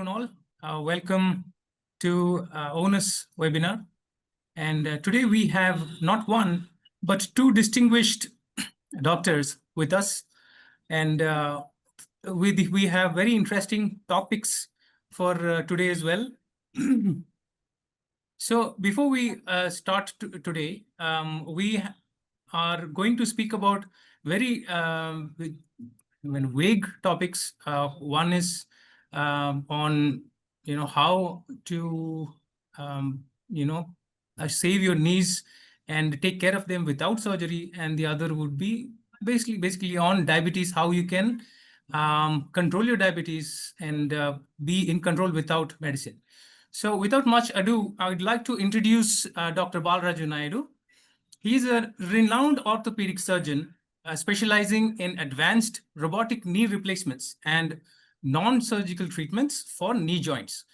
All. Welcome to ONUS webinar. And today we have not one, but two distinguished doctors with us. And we have very interesting topics for today as well. So before we start today, we are going to speak about very vague topics. One is on how to save your knees and take care of them without surgery, and the other would be basically on diabetes, how you can control your diabetes and be in control without medicine. So without much ado, I would like to introduce Dr. Balaraju Naidu. He is a renowned orthopedic surgeon specializing in advanced robotic knee replacements and non-surgical treatments for knee joints,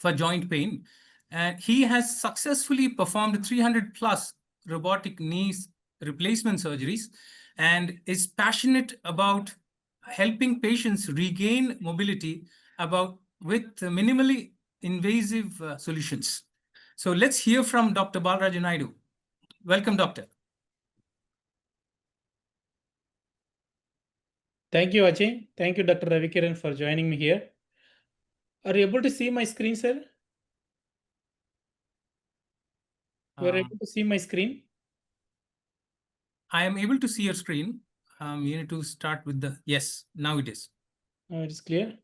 for joint pain. And he has successfully performed 300 plus robotic knee replacement surgeries and is passionate about helping patients regain mobility with minimally invasive solutions. So let's hear from Dr. Balaraju Naidu. Welcome, Doctor. Thank you, Ajay. Thank you, Dr. Ravikiran, for joining me here. Are you able to see my screen, sir? You are able to see my screen? I am able to see your screen. You need to start with the, yes, now it is. Now it is clear.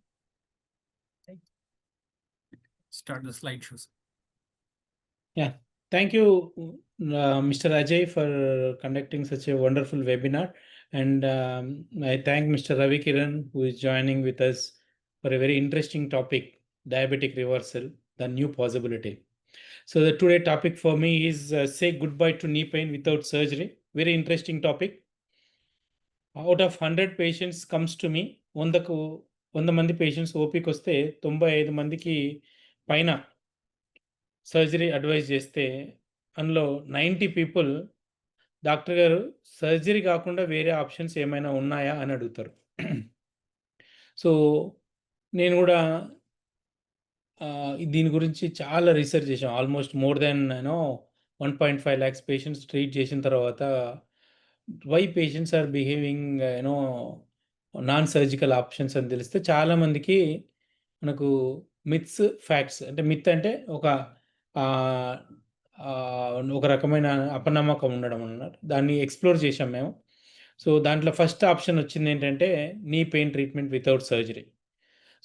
Start the slideshows. Yeah. Thank you, Mr. Ajay, for conducting such a wonderful webinar. And I thank Mr. Ravikiran, who is joining with us for a very interesting topic, diabetic reversal, the new possibility. So the today topic for me is say goodbye to knee pain without surgery. Very interesting topic. Out of 100 patients comes to me, 100 మంది patients ఓపీకి వస్తే 95 మందికి పైన surgery advise చేస్తే అందులో 90 people doctor గారు surgery కాకుండా వేరే options ఏమైనా ఉన్నాయా అని అడుగుతారు. సో నేను కూడా దీని గురించి చాలా రీసెర్చ్ చేశాం. Almost more than 1.5 lakhs patients treat చేసిన తర్వాత why patients are behaving non surgical options అని తెలిస్తే చాలామందికి మనకు మిత్స్ ఫ్యాక్ట్స్, అంటే మిత్ అంటే ఒక రకమైన అపనమ్మకం ఉండడం అన్నమాట. దాన్ని ఎక్స్ప్లోర్ చేశాం మేము. సో దాంట్లో ఫస్ట్ ఆప్షన్ వచ్చింది ఏంటంటే knee pain treatment without surgery.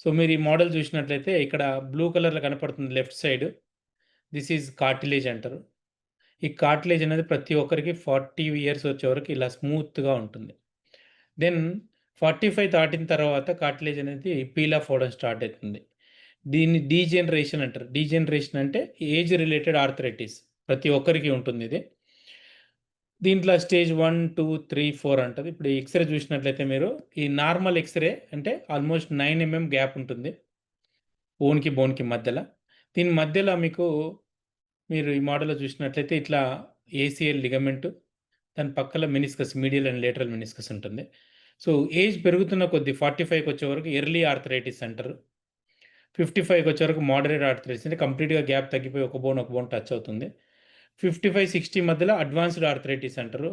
So మీరు ఈ మోడల్ చూసినట్లయితే ఇక్కడ బ్లూ కలర్లో కనపడుతుంది left side, this is cartilage అంటారు. ఈ కార్టిలేజ్ అనేది ప్రతి ఒక్కరికి 40 years వచ్చే వరకు ఇలా స్మూత్గా ఉంటుంది. దెన్ 45 దాటిన తర్వాత కార్టిలేజ్ అనేది పీల్ ఆఫ్ అవ్వడం స్టార్ట్ అవుతుంది. దీన్ని డీజనరేషన్ అంటారు. డీజనరేషన్ అంటే ఏజ్ రిలేటెడ్ ఆర్థరైటిస్, ప్రతి ఒక్కరికి ఉంటుంది ఇది. దీంట్లో స్టేజ్ 1, 2, 3, 4 అంటది. ఇప్పుడు ఈ ఎక్స్రే చూసినట్లయితే మీరు ఈ నార్మల్ ఎక్స్రే అంటే ఆల్మోస్ట్ 9 mm గ్యాప్ ఉంటుంది బోన్కి మధ్యలో. దీని మధ్యలో మీరు ఈ మోడల్లో చూసినట్లయితే ఇట్లా ఏసీఎల్ లిగమెంట్, దాని పక్కల meniscus, medial and lateral meniscus ఉంటుంది. సో ఏజ్ పెరుగుతున్న కొద్దీ 45కి వచ్చే వరకు ఎర్లీ ఆర్థరైటిస్ అంటారు. 55కి వచ్చే వరకు మోడరేట్ ఆర్థరైటిస్, అంటే కంప్లీట్గా గ్యాప్ తగ్గిపోయి ఒక బోన్ టచ్ అవుతుంది. 55-60 మధ్యలో అడ్వాన్స్డ్ ఆర్థరైటిస్ అంటారు.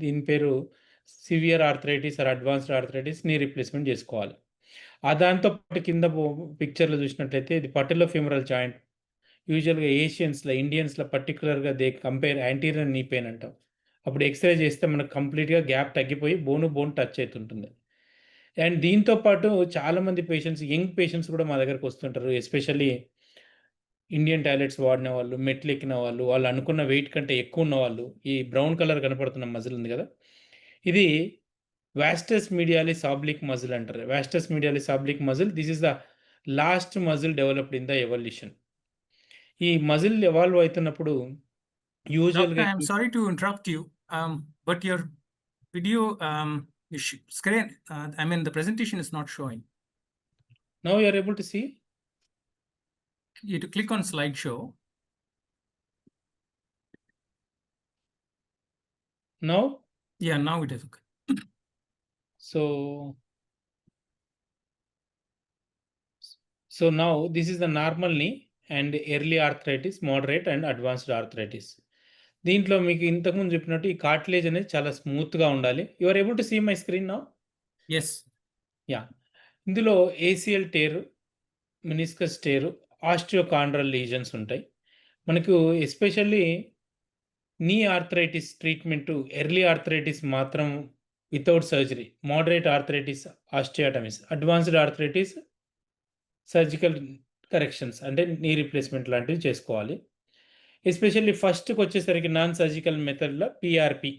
దీని పేరు severe arthritis or advanced arthritis, knee replacement చేసుకోవాలి. దాంతో పాటు కింద పిక్చర్లో చూసినట్లయితే ఇది పటిలో ఫిమరల్ జాయింట్. యూజువల్గా ఏషియన్స్లో, ఇండియన్స్లో పర్టికులర్గా they compare anterior knee pain అంటాం. అప్పుడు ఎక్స్రే చేస్తే మనకు కంప్లీట్గా గ్యాప్ తగ్గిపోయి బోన్ టచ్ అవుతుంటుంది. అండ్ దీంతో పాటు చాలామంది పేషెంట్స్, యంగ్ పేషెంట్స్ కూడా మా దగ్గరకు వస్తుంటారు. ఎస్పెషల్లీ ఇండియన్ టాయిలెట్స్ వాడిన వాళ్ళు, మెట్లు ఎక్కిన వాళ్ళు, వాళ్ళు అనుకున్న వెయిట్ కంటే ఎక్కువ ఉన్న వాళ్ళు. ఈ బ్రౌన్ కలర్ కనపడుతున్న మజిల్ ఉంది కదా, ఇది వాస్టస్ మీడియాలిస్ ఆబ్లిక్ మజిల్ అంటారు. Vastus medialis oblique muscle, this is the last muscle developed in the evolution. ఈ మజిల్ ఎవాల్వ్ అవుతున్నప్పుడు యూజువల్గా, I'm sorry to interrupt you, but your video screen, the presentation is not showing. Now you are able to see? You have to click on slideshow. Now? Yeah, now it is okay. So so now this is the normal knee and early arthritis, moderate and advanced arthritis. దీంట్లో మీకు ఇంతకుముందు చెప్పినట్టు ఈ cartilage అనేది చాలా స్మూత్గా ఉండాలి. You are able to see my screen now? Yes. Yeah. ఇందులో ACL tear, meniscus tear, osteochondral lesions ఉంటాయి. మనకు especially knee arthritis treatment early arthritis మాత్రం without surgery, moderate arthritis osteotomies, advanced arthritis surgical corrections అంటే knee replacement లాంటివి చేసుకోవాలి. Especially ఫస్ట్‌కి వచ్చేసరికి non surgical మెథడ్‌లో పీఆర్పీ.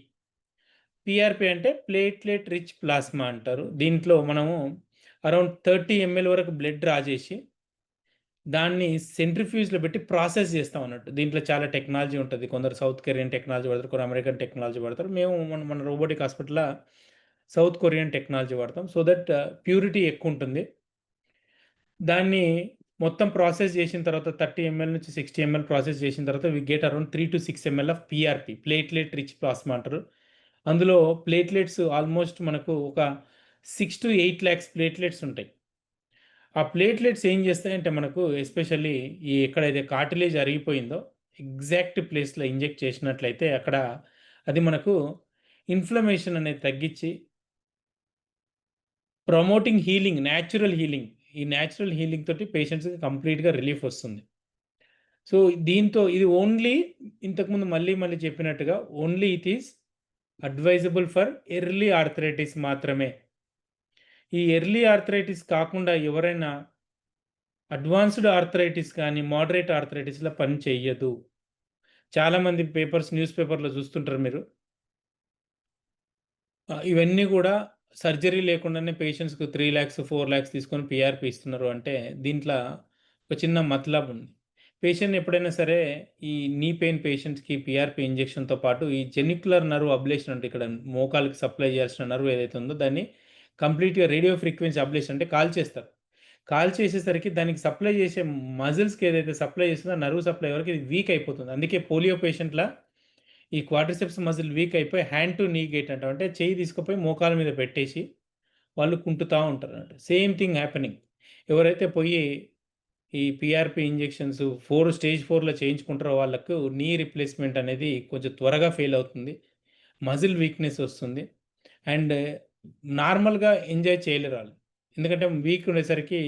పీఆర్పీ అంటే ప్లేట్లెట్ రిచ్ ప్లాస్మా అంటారు. దీంట్లో మనము అరౌండ్ 30 ఎంఎల్ వరకు బ్లడ్ డ్రా చేసి దాన్ని సెంట్రిఫ్యూజ్‌లో పెట్టి ప్రాసెస్ చేస్తాం అన్నట్టు. దీంట్లో చాలా టెక్నాలజీ ఉంటది. కొందరు సౌత్ కొరియన్ టెక్నాలజీ వాడతారు. కొందరు అమెరికన్ టెక్నాలజీ వాడతారు. మేము మన రోబోటిక్ హాస్పిటల్‌లో సౌత్ కొరియన్ టెక్నాలజీ వాడతాం. సో దట్ ప్యూరిటీ ఎక్కువుంటుంది. దాన్ని మొత్తం ప్రాసెస్ చేసిన తర్వాత 30 ఎంఎల్ నుంచి 60 ఎంఎల్ ప్రాసెస్ చేసిన తర్వాత we get around 3-6 ML of PRP, platelet rich plasma అంటారు. అందులో ప్లేట్లెట్స్ ఆల్మోస్ట్ మనకు ఒక 6-8 లాక్స్ ప్లేట్లెట్స్ ఉంటాయి. ఆ ప్లేట్లెట్స్ ఏం చేస్తాయంటే మనకు ఎస్పెషల్లీ ఈ ఎక్కడైతే కార్టిలేజ్ అరిగిపోయిందో ఎగ్జాక్ట్ ప్లేస్‌లో ఇంజెక్ట్ చేసినట్లయితే అక్కడ అది మనకు ఇన్‌ఫ్లమేషన్ అనేది తగ్గించి ప్రమోటింగ్ హీలింగ్, న్యాచురల్ హీలింగ్. ఈ న్యాచురల్ హీలింగ్ తోటి పేషెంట్స్‌కి కంప్లీట్‌గా రిలీఫ్ వస్తుంది. సో దీంతో ఇది ఓన్లీ ఇంతకుముందు మళ్ళీ చెప్పినట్టుగా only it is advisable for early arthritis మాత్రమే. ఈ ఎర్లీ ఆర్థరైటిస్ కాకుండా ఎవరైనా అడ్వాన్స్డ్ ఆర్థరైటిస్ కానీ, మోడరేట్ ఆర్థరైటిస్‌లో పని చెయ్యదు. చాలామంది న్యూస్ పేపర్‌లో చూస్తుంటారు మీరు. ఇవన్నీ కూడా సర్జరీ లేకుండానే పేషెంట్స్‌కి 3,00,000, 4,00,000 తీసుకొని పీఆర్పీ ఇస్తున్నారు అంటే దీంట్లో ఒక చిన్న మతలబ్ ఉంది. పేషెంట్ ఎప్పుడైనా సరే ఈ నీ పెయిన్ పేషెంట్స్‌కి పీఆర్పీ ఇంజెక్షన్‌తో పాటు ఈ జెనిక్యులర్ నర్వ్ అబ్లేషన్ అంటే ఇక్కడ మోకాలుకి సప్లై చేయాల్సిన నర్వ్ ఏదైతే ఉందో దాన్ని కంప్లీట్‌గా రేడియో ఫ్రీక్వెన్సీ అబ్లేషన్ అంటే కాల్చేస్తారు. కాల్చేసేసరికి దానికి సప్లై చేసే మజిల్స్‌కి ఏదైతే సప్లై చేస్తుందో నర్వ్ సప్లై వరకు ఇది వీక్ అయిపోతుంది. అందుకే పోలియో పేషెంట్‌ల ఈ క్వాడ్రిసెప్స్ మజిల్ వీక్ అయిపోయి హ్యాండ్ టు నీ గేట్ అంటాం. అంటే చెయ్యి తీసుకుపోయి మోకాల మీద పెట్టేసి వాళ్ళు కుంటుతా ఉంటారన్నట్టు. Same thing happening. ఎవరైతే పోయి ఈ పీఆర్పీ ఇంజెక్షన్స్ స్టేజ్ 4లో చేయించుకుంటారో వాళ్ళకు నీ రీప్లేస్మెంట్ అనేది కొంచెం త్వరగా ఫెయిల్ అవుతుంది. మజిల్ వీక్‌నెస్ వస్తుంది. అండ్ నార్మల్‌గా ఎంజాయ్ చేయలేరు ఆళ్ళు. ఎందుకంటే వీక్ ఉండేసరికి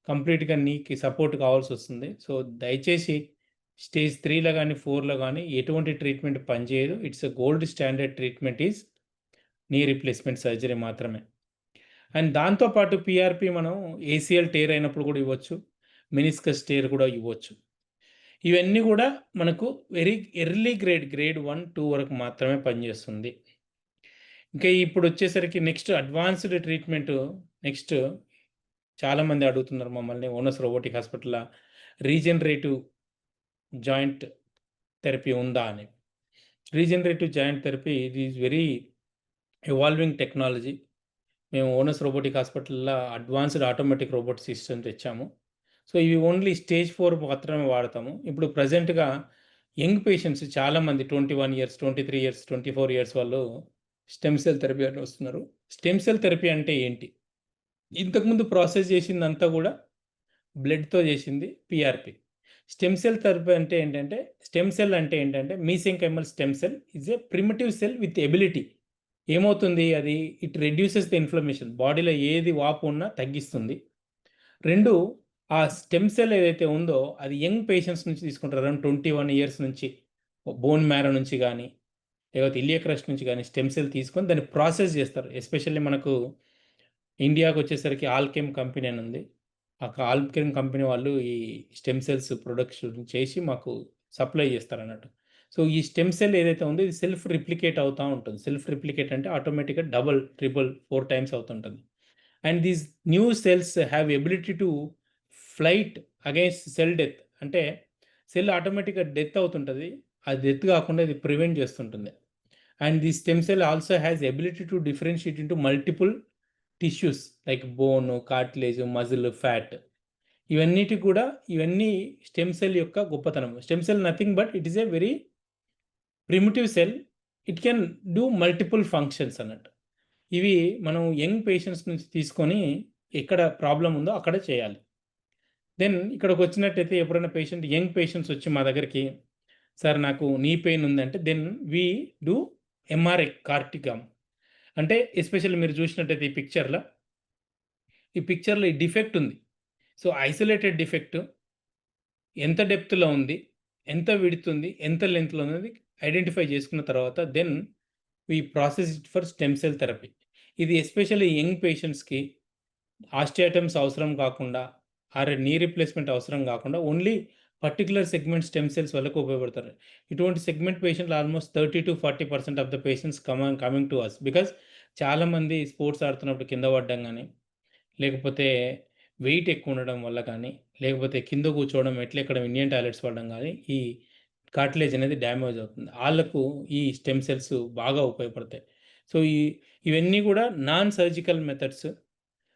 కంప్లీట్‌గా నీకి సపోర్ట్ కావాల్సొస్తుంది. సో దయచేసి స్టేజ్ 3లో గానీ, 4లో గానీ ఎటువంటి ట్రీట్మెంట్ పనిచేయదు. It's a gold standard treatment is knee replacement surgery మాత్రమే. అండ్ దాంతో పాటు పీఆర్పీ మనం ఏసీఎల్ టేర్ అయినప్పుడు కూడా ఇవ్వచ్చు. మెనిస్కస్ టేర్ కూడా ఇవ్వచ్చు. ఇవన్నీ కూడా మనకు వెరీ ఎర్లీ గ్రేడ్ 1, 2 వరకు మాత్రమే పనిచేస్తుంది. ఇంకా ఇప్పుడొచ్చేసరికి నెక్స్ట్ అడ్వాన్స్డ్ ట్రీట్మెంట్ నెక్స్ట్ చాలామంది అడుగుతున్నారు మమ్మల్ని ఓనస్ రోబోటిక్ హాస్పిటల్‌ల రీజనరేటివ్ జాయింట్ థెరపీ ఉందా అని. రీజనరేటివ్ జాయింట్ థెరపీ ఇది ఈజ్ వెరీ ఎవాల్వింగ్ టెక్నాలజీ. మేము ఓనస్ రోబోటిక్ హాస్పిటల్‌లో అడ్వాన్స్డ్ ఆటోమేటిక్ రోబోట్ సిస్టమ్ తెచ్చాము. సో ఇవి ఓన్లీ స్టేజ్ 4 మాత్రమే వాడతాము. ఇప్పుడు ప్రెజెంట్‌గా యంగ్ పేషెంట్స్ చాలామంది 21 ఇయర్స్, 23 ఇయర్స్, 24 ఇయర్స్ వాళ్ళు స్టెమ్ సెల్ థెరపీ అని వస్తున్నారు. స్టెమ్ సెల్ థెరపీ అంటే ఏంటి? ఇంతకుముందు ప్రాసెస్ చేసిందంతా కూడా బ్లడ్‌తో చేసింది పీఆర్పీ. స్టెమ్ సెల్ థెరపీ అంటే ఏంటంటే, స్టెమ్ సెల్ అంటే ఏంటంటే mesenchymal stem cell is a primitive cell with ability. ఏమవుతుంది అది? It reduces the inflammation. బాడీలో ఏది వాపు ఉన్నా తగ్గిస్తుంది. 2 ఆ స్టెమ్ సెల్ ఏదైతే ఉందో అది యంగ్ పేషెంట్స్ నుంచి తీసుకుంటారు. అరౌండ్ 21 ఇయర్స్ నుంచి బోన్ మ్యారో నుంచి గానీ, లేకపోతే ఇలియా క్రస్ట్ నుంచి గానీ స్టెమ్ సెల్ తీసుకొని దాన్ని ప్రాసెస్ చేస్తారు. ఎస్పెషల్లీ మనకు ఇండియాకొచ్చేసరికి ఆల్కెమ్ కంపెనీ అని ఉంది. ఆ ఆల్కెమ్ కంపెనీ వాళ్ళు ఈ స్టెమ్ సెల్స్ ప్రొడక్షన్ చేసి మాకు సప్లై చేస్తారన్నట్టు. సో ఈ స్టెమ్ సెల్ ఏదైతే ఉందో ఇది సెల్ఫ్ రిప్లికేట్ అవుతా ఉంటుంది. సెల్ఫ్ రిప్లికేట్ అంటే ఆటోమేటిక్‌గా డబుల్, ట్రిపుల్, 4 టైమ్స్ అవుతుంటుంది. And these new cells have ability to flight against cell death. అంటే సెల్ ఆటోమేటిక్‌గా డెత్ అవుతుంటది. ఆ డెత్ కాకుండా ఇది ప్రివెంట్ చేస్తుంటుంది. And the stem cell also has ability to differentiate into multiple tissues like bone, cartilage, muscle, fat. ఇవన్నీ stem cell యొక్క గొప్పతనం. Stem cell nothing but it is a very primitive cell. It can do multiple functions అన్నట్టు. ఇవి మనం young patients నుంచి తీసుకొని ఎక్కడ problem ఉందో అక్కడ చేయాలి. దెన్ ఇక్కడికొచ్చినట్టయితే ఎప్పుడైనా యంగ్ పేషెంట్స్ వచ్చి మా దగ్గరికి, "సార్ నాకు నీ పెయిన్ ఉందంటే" దెన్ వి డూ ఎంఆర్ఐ కార్టికమ్. అంటే ఎస్పెషల్లీ మీరు చూసినట్టయితే ఈ పిక్చర్‌లో ఈ డిఫెక్ట్ ఉంది. సో, ఐసోలేటెడ్ డిఫెక్ట్ ఎంత డెప్త్‌లో ఉంది, ఎంత విడ్త్ ఉంది, ఎంత లెంగ్త్‌లో ఉన్నది ఐడెంటిఫై చేసుకున్న తర్వాత then we process it for stem cell therapy. ఇది ఎస్పెషల్లీ యంగ్ పేషెంట్స్‌కి ఆస్టియాటమ్స్ అవసరం కాకుండా, నీ రీప్లేస్‌మెంట్ అవసరం కాకుండా only particular segment stem cells వరకు ఉపయోగపడతారు. ఇటువంటి సెగ్మెంట్ పేషెంట్లు almost 30-40% of the patients coming to us. Because చాలామంది స్పోర్ట్స్ ఆడుతున్నప్పుడు కింద పడడం గానీ, లేకపోతే వెయిట్ ఎక్కువ ఉండడం వల్ల కానీ, లేకపోతే కింద కూర్చోవడం, మెట్లెక్కడం, ఇండియన్ టాయిలెట్స్ వాడడం గానీ, ఈ కార్టిలేజ్ అనేది డ్యామేజ్ అవుతుంది. ఆళ్ళకు ఈ స్టెమ్ సెల్స్ బాగా ఉపయోగపడతాయి. సో, ఇవన్నీ కూడా non surgical methods.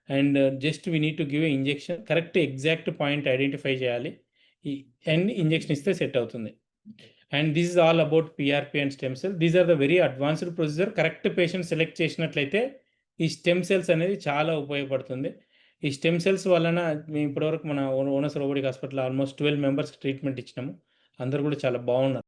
And just we need to give a injection. Correct exact point identify చేయాలి. అండ్ ఇంజెక్షన్ ఇస్తే సెట్ అవుతుంది. And this is all about PRP and stem cell. These are the very advanced procedure. Correct patient select చేసినట్లయితే ఈ stem cells అనేది చాలా ఉపయోగపడుతుంది. ఈ stem cells వలన మేము ఇప్పటివరకు మన ఓనస్ రోబోటిక్ హాస్పిటల్ ఆల్మోస్ట్ 12 మెంబర్స్‌కి ట్రీట్మెంట్ ఇచ్చినాము. అందరూ కూడా చాలా బాగున్నారు.